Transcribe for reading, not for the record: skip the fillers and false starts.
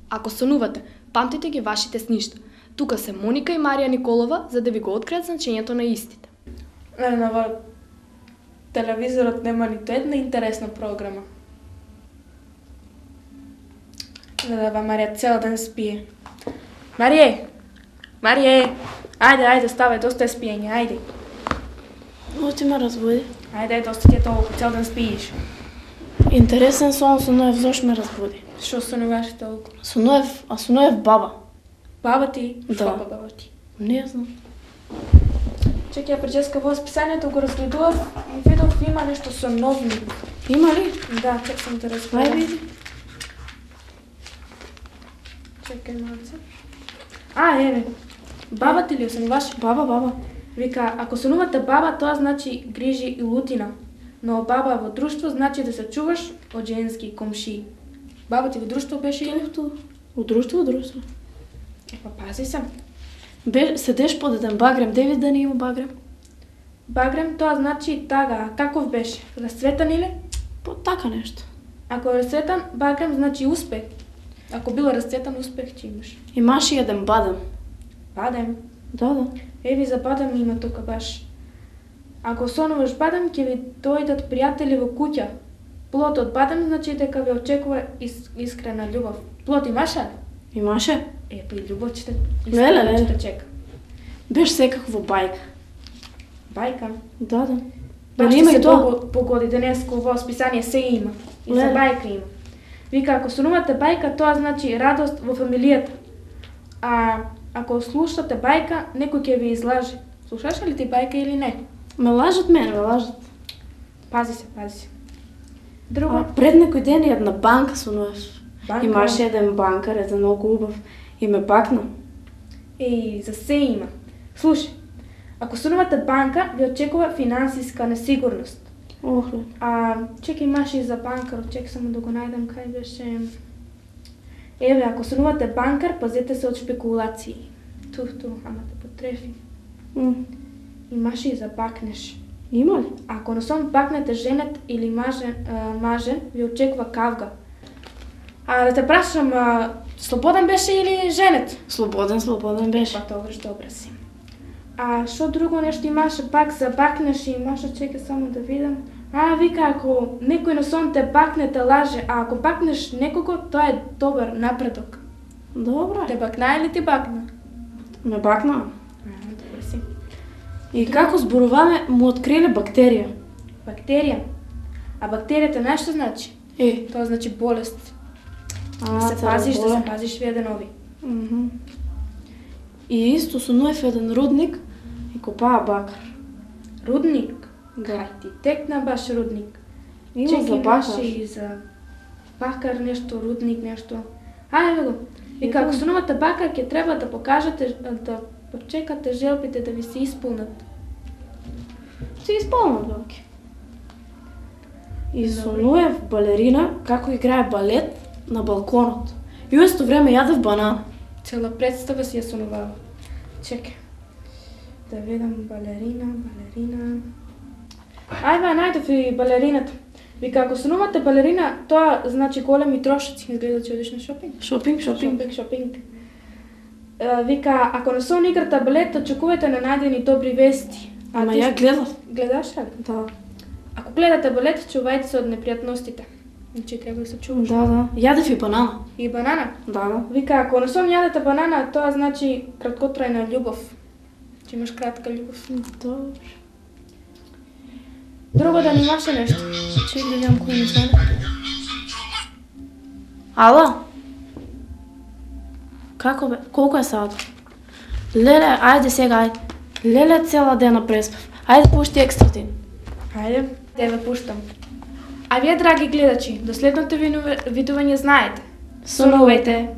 Ако сонувате, памтите ги вашите сништа. Тука се Моника и Марија Николова за да ви го откријат значењето на истите. На телевизорот нема ниту една интересна програма. Да, Марија цел ден спие. Марија, ајде, ставај, доста е спиење, ајде. Но ти ме разбуди. Ајде, доста ти е толку, цел ден спиеш. Интересен сон, Сонуев, зошто ме разбуди? Шо сонуваш толку? Сонуев баба. Баба ти? Да. Шо баба ти? Не знам. Чекај, преческа во списанието го разгледував и видов има нешто со новник. Има ли? Да, чек сам те разгледам. Ај види. Чекај малце. Еве. Баба ти ли сонуваш? Баба. Вика, ако сонувате баба, тоа значи грижи и лутина. Но баба во друштво значи да се чуваш од женски комшии. Баба ти во друштво беше или? Од друштво. Па пази се. Седеш под еден багрем, де види да не има багрем? Багрем тоа значи тага, а каков беше? Расцветан или? Па така нешто. Ако е расцветан, багрем значи успех. Ако бил расцветан, успех ќе имаш. Имаше еден бадем. Бадем? Да. Еви за бадем има тука баш. Ако сонуваш бадем, ќе ви дојдат пријатели во куќа. Плод од бадем значи дека ве очекува искрена љубов. Плод имаше ли? Имаше? Па и љубов ќе те Леле. чека. Беше секако во бајка. Бајка? Да. Баш има се и тоа. погоди денеско во списание се има. И за Леле. бајка има. Вика, ако сонувате бајка, тоа значи радост во фамилијата. А ако слушате бајка, некој ќе ви излаже. Слушаш ли ти бајка или не? Ме лажат. Пази се. Друго? Пред некој ден една банка сонуваш. Банка? Имаше еден банкар, еден многу убав. И ме бакна. За се има. Слушай, ако сонувате банка, ви очекува финансиска несигурност. Охле. Чекај, имаше и за банкар, чекај само да го најдам кај беше. Еве, ако сонувате банкар, пазете се од шпекулации. Ама те потрефи. Имаше и за бакнеш. Има ли? Ако на сон бакнете женет или мажен, ви очекува кавга. Да те прашам, слободен беше или женет? Слободен беше. Па добре си. Шо друго нешто имаше пак за бакнеш и имаше, чекај само да видам. Вика, ако некој на сон те бакне, те лаже, а ако бакнеш некого, тоа е добар напредок. Добре. Те бакна или ти бакна? Ме бакна. Добре си. И како зборуваме, му откриле бактерија. Бактерија? А бактеријата знаеш што значи? Тоа значи болест. Да се пазиш ви еден ови. И исто сонуев еден рудник и копаа бакар. Рудник? Да. Ти текна баш рудник. Има за бакар. Имаше и за бакар нешто, рудник нешто. Еве го. И како сонувате бакар, ќе треба да покажете, да почекате желбите да ви се исполнат. Се исполнат, баки. И сонуев балерина како играе балет на балконот. И во исто време јадев банана. Цела представа си ја сонувава. Чекај. Да видам балерина. Најдов и балерината. Вика, ако сонувате балерина, тоа значи големи трошоци. Изгледа че одиш на шопинг. Шопинг. Вика, ако на сон играте балет, очекувате ненајдени добри вести. Ама ја гледав. Гледаш ли? Да. Ако гледате балет, чувајте се од непријатностите. Значи треба да се чуваш. Да. Јадев и банана. И банана? Да. Вика, ако на сон јадете банана, тоа значи краткотрајна љубов. Че имаш кратка љубов. Добре. Друго да немаше нешто. Че да видам кој ми звони. Ало? Како бе? Колку е саат? Леле, ајде сега, Леле, цела дена преспав. Ајде пушти екстра тин. Ајде, тебе пуштам. А вие, драги гледачи, до следното видување знаете. Сонувајте.